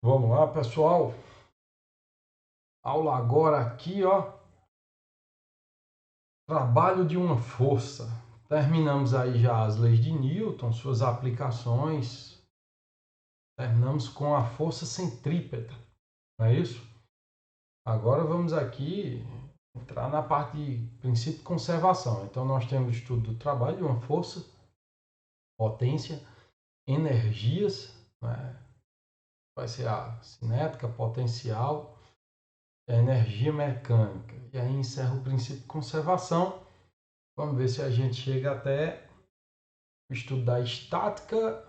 Vamos lá, pessoal. Aula agora aqui, ó. Trabalho de uma força. Terminamos aí já as leis de Newton, suas aplicações. Terminamos com a força centrípeta, não é isso? Agora vamos aqui entrar na parte de princípio de conservação. Então nós temos o estudo do trabalho de uma força, potência, energias, né? Vai ser a cinética, potencial, a energia mecânica. E aí encerra o princípio de conservação. Vamos ver se a gente chega até o estudo da estática,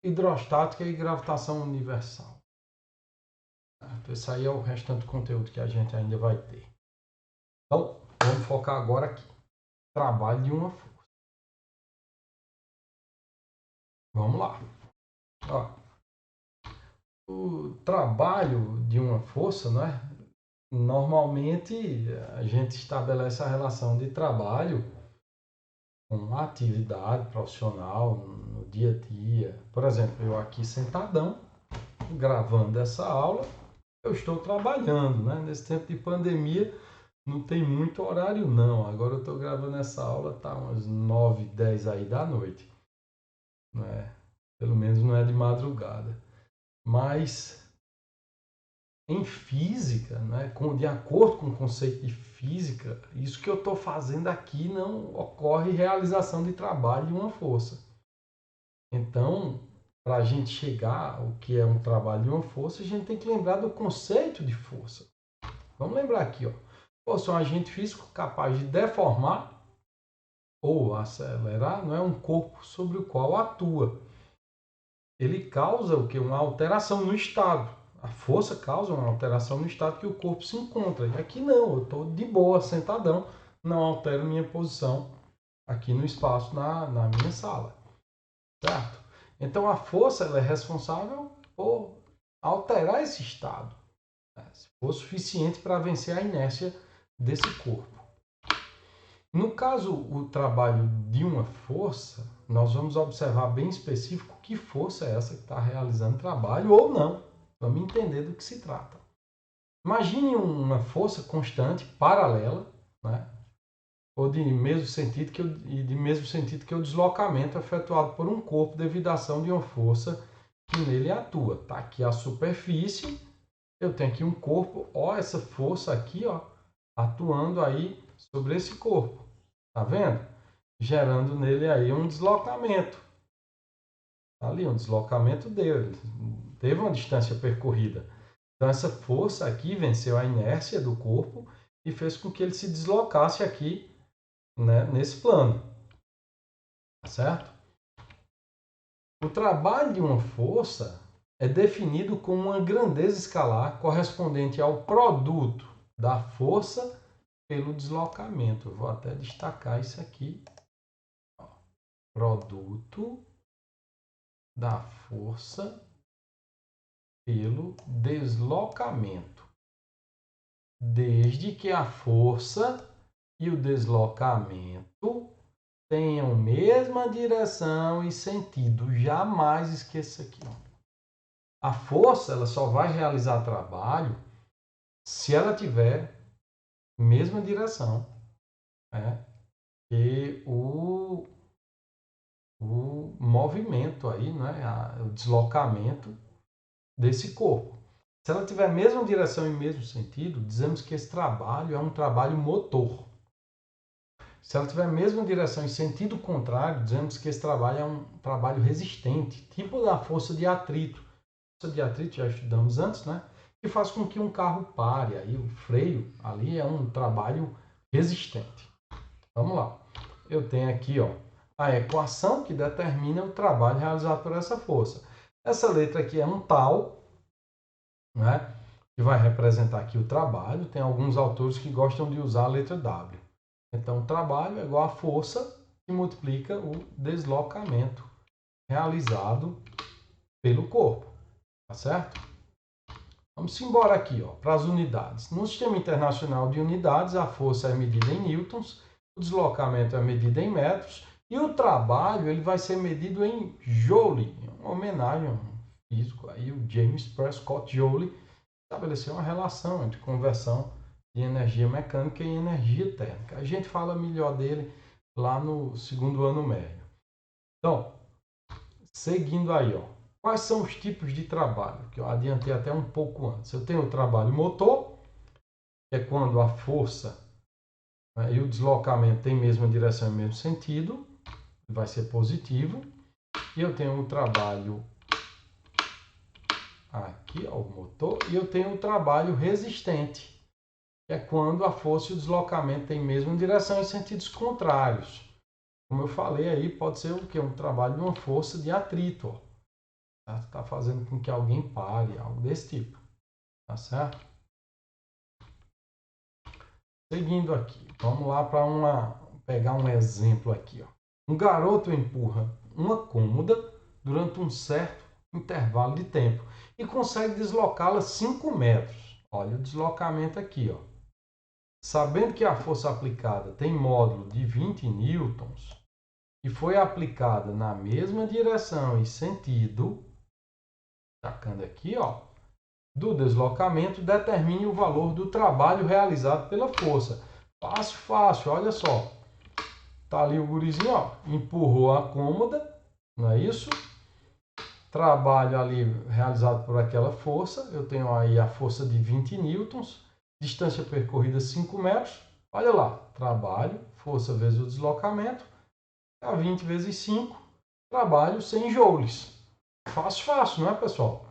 hidrostática e gravitação universal. Certo? Esse aí é o restante do conteúdo que a gente ainda vai ter. Então, vamos focar agora aqui. Trabalho de uma força. Vamos lá. Ó, o trabalho de uma força, né? Normalmente a gente estabelece a relação de trabalho com a atividade profissional no dia a dia. Por exemplo, eu aqui sentadão, gravando essa aula, eu estou trabalhando, né? Nesse tempo de pandemia não tem muito horário não. Agora eu estou gravando essa aula, tá umas 9, 10 aí da noite, né? Pelo menos não é de madrugada. Mas em física, né, de acordo com o conceito de física, isso que eu estou fazendo aqui não ocorre realização de trabalho de uma força. Então, para a gente chegar ao que é um trabalho de uma força, a gente tem que lembrar do conceito de força. Vamos lembrar aqui, ó. Força é um agente físico capaz de deformar ou acelerar, não é um corpo sobre o qual atua. Ele causa o que? Uma alteração no estado. A força causa uma alteração no estado que o corpo se encontra. E aqui não, eu estou de boa, sentadão, não altero minha posição aqui no espaço, na minha sala. Certo? Então a força ela é responsável por alterar esse estado, né? Se for suficiente para vencer a inércia desse corpo. No caso, o trabalho de uma força, nós vamos observar bem específico que força é essa que está realizando trabalho ou não. Vamos entender do que se trata. Imagine uma força constante, paralela, né? Ou de mesmo sentido que o deslocamento efetuado por um corpo devido à ação de uma força que nele atua. Tá aqui a superfície, eu tenho aqui um corpo, ó, essa força aqui, ó, atuando aí sobre esse corpo. Tá vendo? Gerando nele aí um deslocamento. Ali, um deslocamento dele. Teve uma distância percorrida. Então, essa força aqui venceu a inércia do corpo e fez com que ele se deslocasse aqui, né, nesse plano. Tá certo? O trabalho de uma força é definido como uma grandeza escalar correspondente ao produto da força pelo deslocamento. Eu vou até destacar isso aqui. Produto da força pelo deslocamento, desde que a força e o deslocamento tenham mesma direção e sentido. Jamais esqueça aqui. A força ela só vai realizar trabalho se ela tiver mesma direção, né, que o movimento aí, né, o deslocamento desse corpo. Se ela tiver a mesma direção e mesmo sentido, dizemos que esse trabalho é um trabalho motor. Se ela tiver a mesma direção e sentido contrário, dizemos que esse trabalho é um trabalho resistente, tipo da força de atrito. A força de atrito já estudamos antes, né? Que faz com que um carro pare. Aí o freio ali é um trabalho resistente. Vamos lá. Eu tenho aqui, ó, a equação que determina o trabalho realizado por essa força. Essa letra aqui é um tal, né, que vai representar aqui o trabalho. Tem alguns autores que gostam de usar a letra W. Então, o trabalho é igual a força que multiplica o deslocamento realizado pelo corpo. Tá certo? Vamos embora aqui, ó, para as unidades. No Sistema Internacional de Unidades, a força é medida em newtons, o deslocamento é medido em metros e o trabalho ele vai ser medido em joule, uma homenagem, um físico, aí o James Prescott Joule, estabeleceu uma relação entre conversão de energia mecânica e energia térmica. A gente fala melhor dele lá no segundo ano médio. Então, seguindo aí, ó, quais são os tipos de trabalho? Que eu adiantei até um pouco antes. Eu tenho o trabalho motor, que é quando a força, né, e o deslocamento têm mesma direção e mesmo sentido, vai ser positivo. E eu tenho o trabalho aqui, ó, o motor, e eu tenho o trabalho resistente, que é quando a força e o deslocamento têm mesma direção em sentidos contrários. Como eu falei aí, pode ser o quê? Um trabalho de uma força de atrito. Está fazendo com que alguém pare, algo desse tipo. Tá certo? Seguindo aqui, vamos lá para pegar um exemplo aqui. Ó. Um garoto empurra uma cômoda durante um certo intervalo de tempo e consegue deslocá-la 5 metros. Olha o deslocamento aqui. Ó. Sabendo que a força aplicada tem módulo de 20 newtons e foi aplicada na mesma direção e sentido, tacando aqui, ó, do deslocamento, determine o valor do trabalho realizado pela força. Fácil, fácil, olha só. Tá ali o gurizinho, ó, empurrou a cômoda, não é isso? Trabalho ali realizado por aquela força, eu tenho aí a força de 20 newtons, distância percorrida 5 metros, olha lá, trabalho, força vezes o deslocamento, a 20 vezes 5, trabalho 100 joules. Fácil, fácil, não é, pessoal?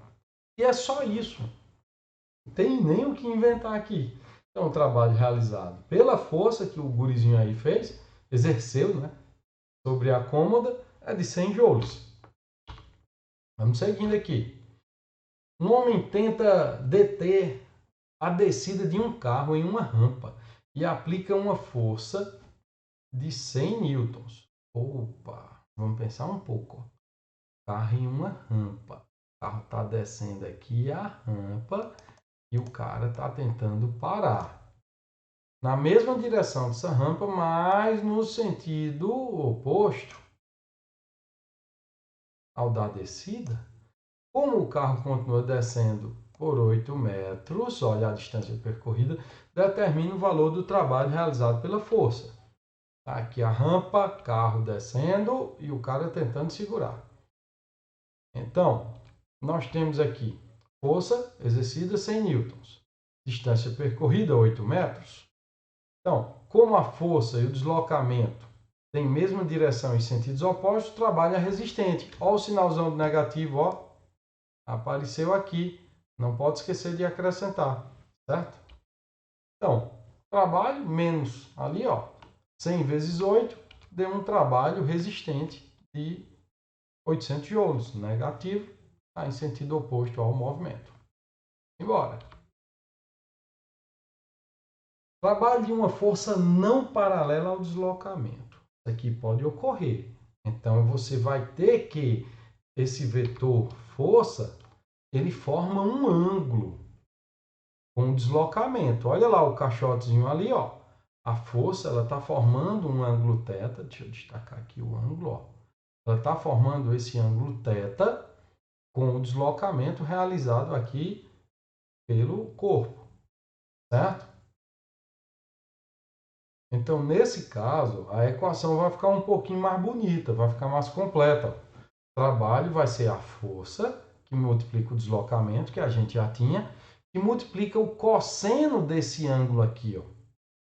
E é só isso. Não tem nem o que inventar aqui. Então, o trabalho realizado pela força que o gurizinho aí fez, exerceu, né, sobre a cômoda, é de 100 joules. Vamos seguindo aqui. Um homem tenta deter a descida de um carro em uma rampa e aplica uma força de 100 newtons. Opa, vamos pensar um pouco. Carro em uma rampa. O carro está descendo aqui a rampa e o cara está tentando parar. Na mesma direção dessa rampa, mas no sentido oposto ao da descida. Como o carro continua descendo por 8 metros, olha a distância percorrida, determina o valor do trabalho realizado pela força. Aqui a rampa, carro descendo e o cara tentando segurar. Então, nós temos aqui força exercida 100 newtons, distância percorrida 8 metros. Então, como a força e o deslocamento têm mesma direção e sentidos opostos, o trabalho é resistente. Olha o sinalzão do negativo, ó, apareceu aqui. Não pode esquecer de acrescentar, certo? Então, trabalho menos ali, ó, 100 vezes 8, deu um trabalho resistente de 800 joules, negativo, tá em sentido oposto ao movimento. Embora. Trabalho de uma força não paralela ao deslocamento. Isso aqui pode ocorrer. Então, você vai ter que esse vetor força, ele forma um ângulo com deslocamento. Olha lá o caixotezinho ali, ó. A força, ela está formando um ângulo θ. Deixa eu destacar aqui o ângulo, ó. Ela está formando esse ângulo θ com o deslocamento realizado aqui pelo corpo, certo? Então, nesse caso, a equação vai ficar um pouquinho mais bonita, vai ficar mais completa. O trabalho vai ser a força, que multiplica o deslocamento, que a gente já tinha, e multiplica o cosseno desse ângulo aqui, ó.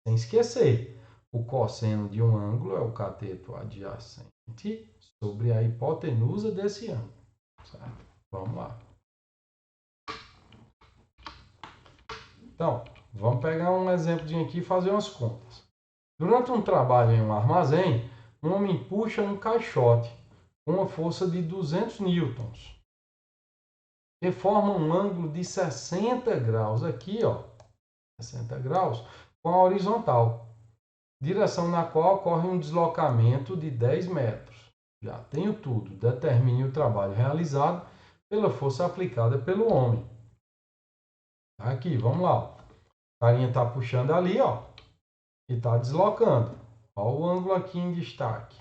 Sem esquecer, o cosseno de um ângulo é o cateto adjacente sobre a hipotenusa desse ângulo. Certo? Vamos lá. Então, vamos pegar um exemplo aqui e fazer umas contas. Durante um trabalho em um armazém, um homem puxa um caixote com uma força de 200 newtons, que forma um ângulo de 60 graus aqui, ó, 60 graus, com a horizontal, direção na qual ocorre um deslocamento de 10 metros. Já tenho tudo. Determine o trabalho realizado pela força aplicada pelo homem. Aqui, vamos lá. Ó. A carinha está puxando ali, ó, e está deslocando. Olha o ângulo aqui em destaque.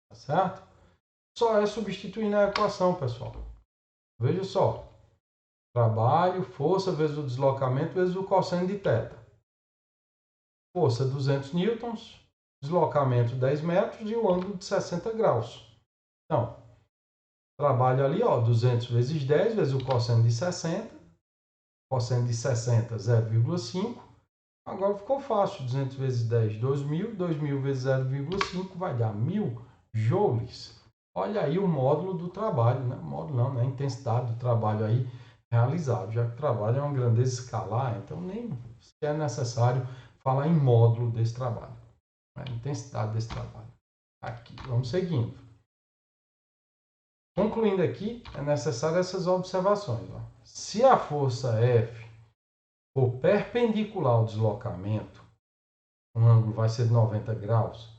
Tá certo? Só é substituir na equação, pessoal. Veja só. Trabalho, força vezes o deslocamento vezes o cosseno de θ. Força 200 newtons, deslocamento 10 metros e o ângulo de 60 graus. Então, trabalho ali, ó, 200 vezes 10 vezes o cosseno de 60. Cosseno de 60, 0,5. Agora ficou fácil. 200 vezes 10, 2.000. 2.000 vezes 0,5 vai dar 1.000 joules. Olha aí o módulo do trabalho, né? Módulo não, né? A intensidade do trabalho aí realizado. Já que o trabalho é uma grandeza escalar, então nem é necessário falar em módulo desse trabalho. A intensidade desse trabalho. Aqui, vamos seguindo. Concluindo aqui, é necessário essas observações. Ó. Se a força F for perpendicular ao deslocamento, o ângulo vai ser de 90 graus,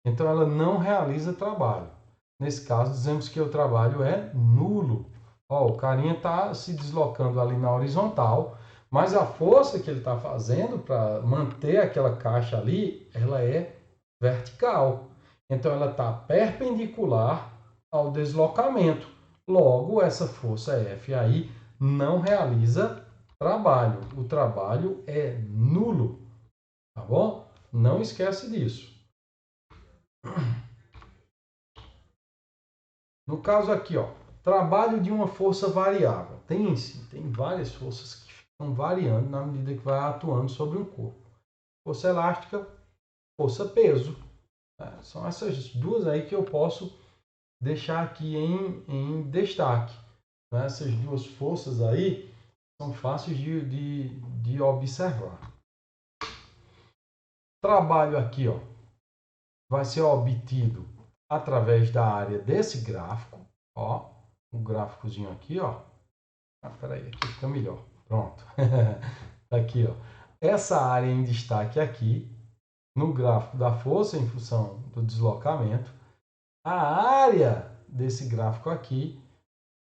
então ela não realiza trabalho. Nesse caso, dizemos que o trabalho é nulo. Ó, o carinha está se deslocando ali na horizontal, mas a força que ele está fazendo para manter aquela caixa ali, ela é vertical. Então, ela está perpendicular ao deslocamento. Logo, essa força F aí não realiza trabalho. O trabalho é nulo, tá bom? Não esquece disso. No caso aqui, ó, trabalho de uma força variável. Tem várias forças que ficam variando na medida que vai atuando sobre um corpo. Força elástica, força peso. São essas duas aí que eu posso deixar aqui em destaque. Essas duas forças aí são fáceis de observar. Trabalho aqui, ó, vai ser obtido através da área desse gráfico, ó, o gráficozinho aqui, ó. Peraí, aqui fica melhor. Pronto. Aqui, ó. Essa área em destaque aqui, no gráfico da força em função do deslocamento, a área desse gráfico aqui,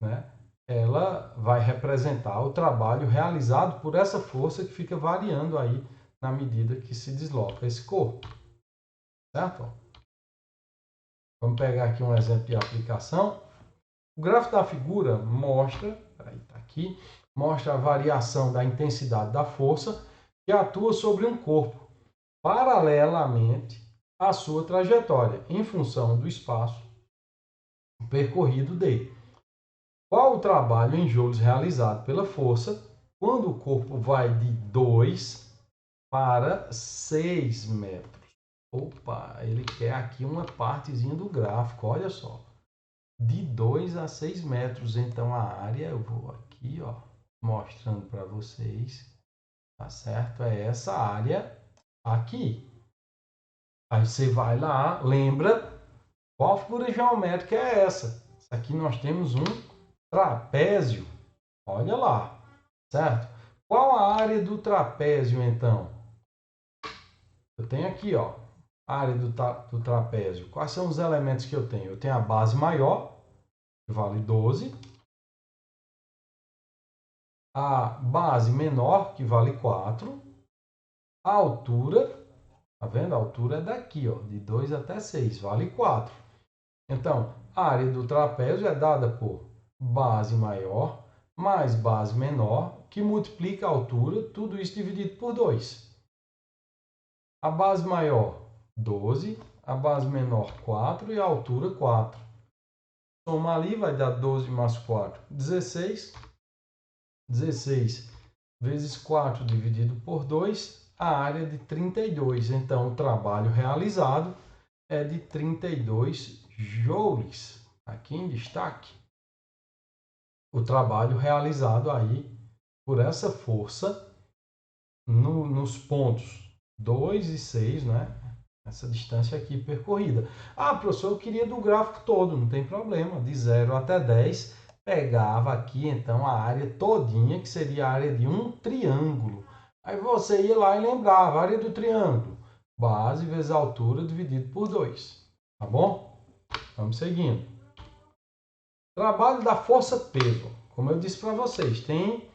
né, ela vai representar o trabalho realizado por essa força que fica variando aí na medida que se desloca esse corpo. Certo? Vamos pegar aqui um exemplo de aplicação. O gráfico da figura mostra, tá aqui, mostra a variação da intensidade da força que atua sobre um corpo paralelamente à sua trajetória, em função do espaço percorrido dele. Qual o trabalho em joules realizado pela força quando o corpo vai de 2 para 6 metros? Opa, ele quer aqui uma partezinha do gráfico, olha só. De 2 a 6 metros, então a área, eu vou aqui, ó, mostrando para vocês, tá certo? É essa área aqui. Aí você vai lá, lembra qual figura geométrica é essa? Aqui nós temos um trapézio, olha lá, certo? Qual a área do trapézio, então? Eu tenho aqui, ó, a área do trapézio. Quais são os elementos que eu tenho? Eu tenho a base maior, que vale 12. A base menor, que vale 4. A altura, tá vendo? A altura é daqui, ó, de 2 até 6, vale 4. Então, a área do trapézio é dada por base maior mais base menor, que multiplica a altura, tudo isso dividido por 2. A base maior, 12, a base menor, 4 e a altura, 4. Soma ali, vai dar 12 mais 4, 16. 16 vezes 4 dividido por 2, a área de 32. Então, o trabalho realizado é de 32 joules. Aqui em destaque, o trabalho realizado aí por essa força nos pontos 2 e 6, né? Essa distância aqui percorrida. Ah, professor, eu queria do gráfico todo, não tem problema. De 0 até 10, pegava aqui então a área todinha, que seria a área de um triângulo. Aí você ia lá e lembrava a área do triângulo. Base vezes altura dividido por 2. Tá bom? Vamos seguindo. Trabalho da força-peso. Como eu disse para vocês, tem,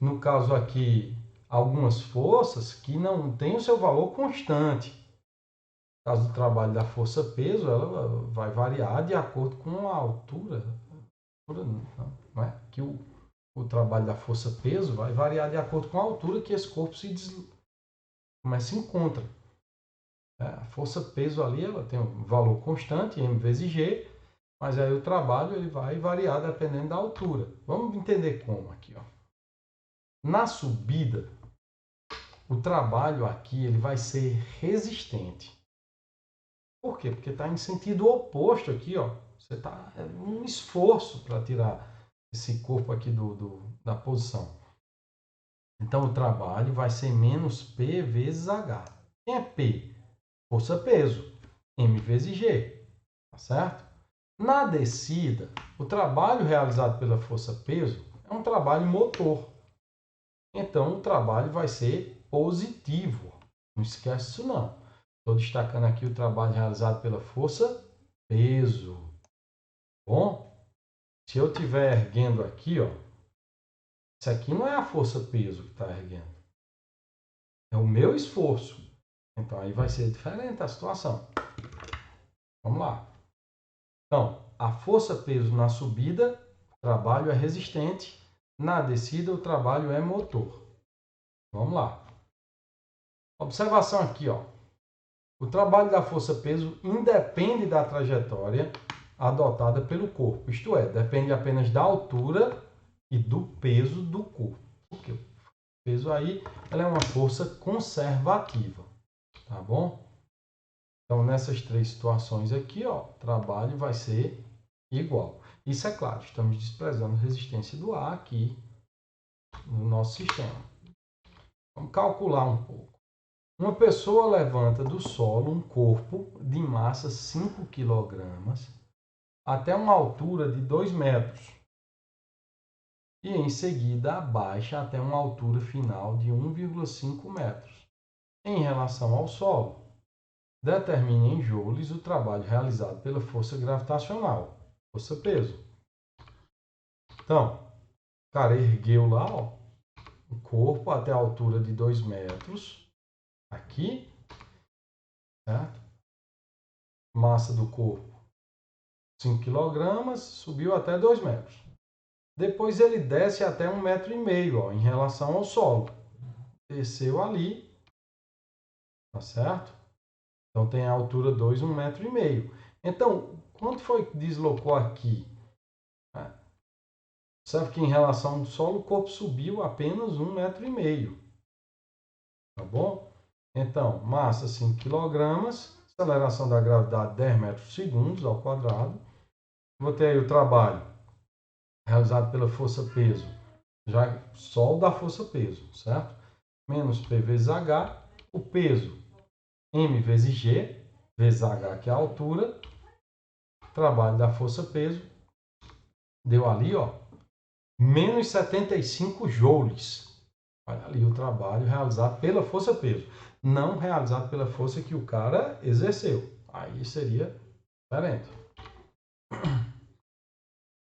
no caso aqui, algumas forças que não têm o seu valor constante. No caso do trabalho da força-peso, ela vai variar de acordo com a altura não é? Que o trabalho da força-peso vai variar de acordo com a altura que esse corpo como é, se encontra. A força-peso ali ela tem um valor constante, M vezes G, mas aí o trabalho ele vai variar dependendo da altura. Vamos entender como aqui. Ó. Na subida, o trabalho aqui ele vai ser resistente. Por quê? Porque está em sentido oposto aqui. Ó. Você está um esforço para tirar esse corpo aqui da posição. Então, o trabalho vai ser menos P vezes H. Quem é P? Força-peso. M vezes G. Tá certo? Na descida, o trabalho realizado pela força-peso é um trabalho motor. Então, o trabalho vai ser positivo. Não esquece isso, não. Estou destacando aqui o trabalho realizado pela força-peso. Bom, se eu estiver erguendo aqui, ó, isso aqui não é a força-peso que está erguendo. É o meu esforço. Então, aí vai ser diferente a situação. Vamos lá. Então, a força-peso na subida, o trabalho é resistente. Na descida, o trabalho é motor. Vamos lá. Observação aqui, ó. O trabalho da força-peso independe da trajetória adotada pelo corpo. Isto é, depende apenas da altura e do peso do corpo. Porque o peso aí ela é uma força conservativa. Tá bom? Então, nessas três situações aqui, ó, o trabalho vai ser igual. Isso é claro, estamos desprezando a resistência do ar aqui no nosso sistema. Vamos calcular um pouco. Uma pessoa levanta do solo um corpo de massa 5 kg até uma altura de 2 metros e em seguida abaixa até uma altura final de 1,5 metros. Em relação ao solo, determine em joules o trabalho realizado pela força gravitacional, força-peso. Então, o cara ergueu lá, ó, o corpo até a altura de 2 metros, aqui, certo? Massa do corpo, 5 kg, subiu até 2 metros. Depois ele desce até 1,5 metro, ó, em relação ao solo. Desceu ali, tá certo? Então tem a altura 2, 1,5 metro. Então, quanto foi que deslocou aqui? Observe que em relação ao solo, o corpo subiu apenas 1,5 metro. Tá bom? Então, massa 5 kg, aceleração da gravidade 10 metros por segundo ao quadrado. Vou ter aí o trabalho realizado pela força-peso, já só da força-peso, certo? Menos P vezes H, o peso M vezes G, vezes H, que é a altura, trabalho da força-peso, deu ali, ó, menos 75 joules. Olha ali o trabalho realizado pela força-peso, não realizado pela força que o cara exerceu. Aí seria diferente.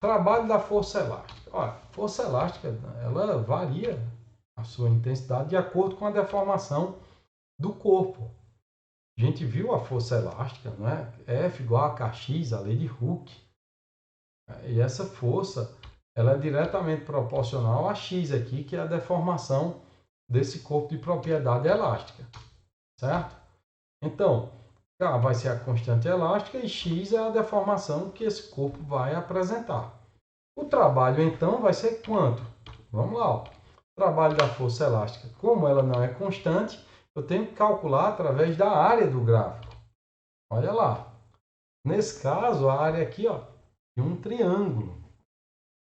Trabalho da força elástica. Olha, força elástica, ela varia a sua intensidade de acordo com a deformação do corpo. A gente viu a força elástica, não é? F igual a kx, a lei de Hooke. E essa força, ela é diretamente proporcional a x aqui, que é a deformação desse corpo de propriedade elástica, certo? Então, K vai ser a constante elástica e x é a deformação que esse corpo vai apresentar. O trabalho, então, vai ser quanto? Vamos lá. Ó. O trabalho da força elástica, como ela não é constante, eu tenho que calcular através da área do gráfico. Olha lá. Nesse caso, a área aqui, ó, de um triângulo.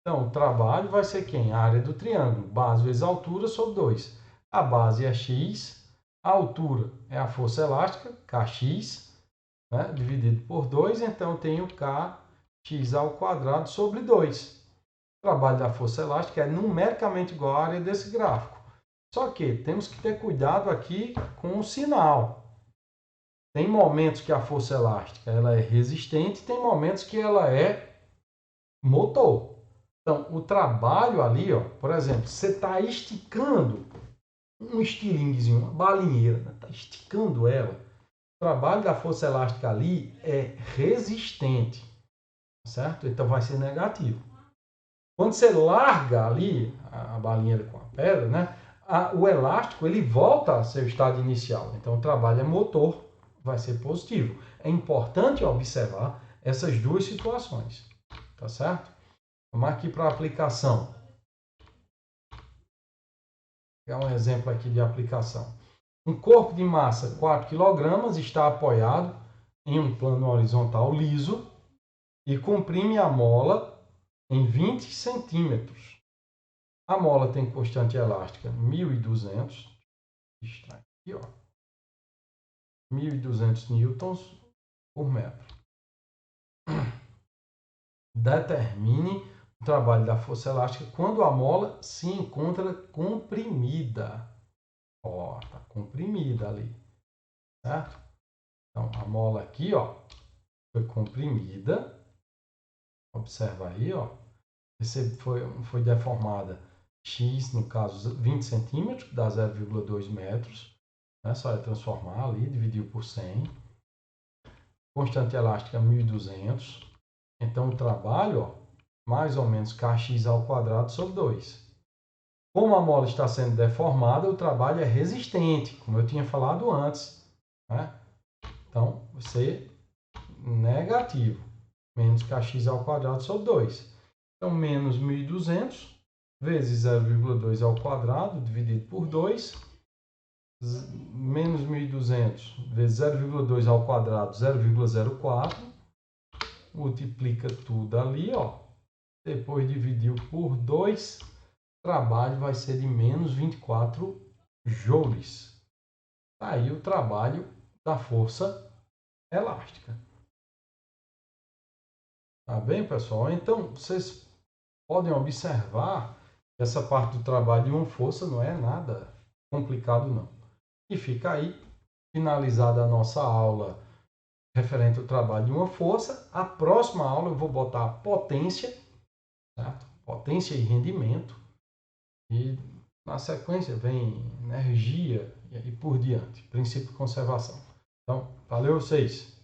Então, o trabalho vai ser quem? A área do triângulo. Base vezes altura sobre 2. A base é x, a altura é a força elástica, kx, né, dividido por 2. Então, eu tenho kx ao quadrado sobre 2. O trabalho da força elástica é numericamente igual à área desse gráfico. Só que temos que ter cuidado aqui com o sinal. Tem momentos que a força elástica ela é resistente, tem momentos que ela é motor. Então, o trabalho ali, ó, por exemplo, você está esticando um estilinguezinho, uma balinheira, está esticando ela. O trabalho da força elástica ali é resistente, certo? Então vai ser negativo. Quando você larga ali a balinha com a pedra, né, o elástico ele volta ao seu estado inicial. Então o trabalho é motor, vai ser positivo. É importante observar essas duas situações, tá certo? Vamos aqui para a aplicação. Vou pegar um exemplo aqui de aplicação. Um corpo de massa 4 kg está apoiado em um plano horizontal liso e comprime a mola em 20 centímetros. A mola tem constante elástica 1.200, aqui, ó, 1.200 newtons por metro. Determine o trabalho da força elástica quando a mola se encontra comprimida. Ó, tá comprimida ali, certo? Então, a mola aqui, ó, foi comprimida. Observa aí, ó. Foi deformada X, no caso 20 centímetros, dá 0,2 metros. Né? Só é transformar ali, dividir por 100. Constante elástica 1.200. Então, o trabalho, ó, mais ou menos kx ao quadrado sobre 2. Como a mola está sendo deformada, o trabalho é resistente, como eu tinha falado antes. Né? Então, você negativo. Menos kx ao quadrado sobre 2. Então, menos 1.200 vezes 0,2 ao quadrado, dividido por 2. Menos 1.200 vezes 0,2 ao quadrado, 0,04. Multiplica tudo ali, ó. Depois dividiu por 2. O trabalho vai ser de menos 24 joules. Tá aí o trabalho da força elástica. Tá bem, pessoal? Então, vocês podem observar que essa parte do trabalho de uma força não é nada complicado, não. E fica aí finalizada a nossa aula referente ao trabalho de uma força. A próxima aula eu vou botar potência, certo? Potência e rendimento. E na sequência vem energia e por diante. Princípio de conservação. Então, valeu vocês!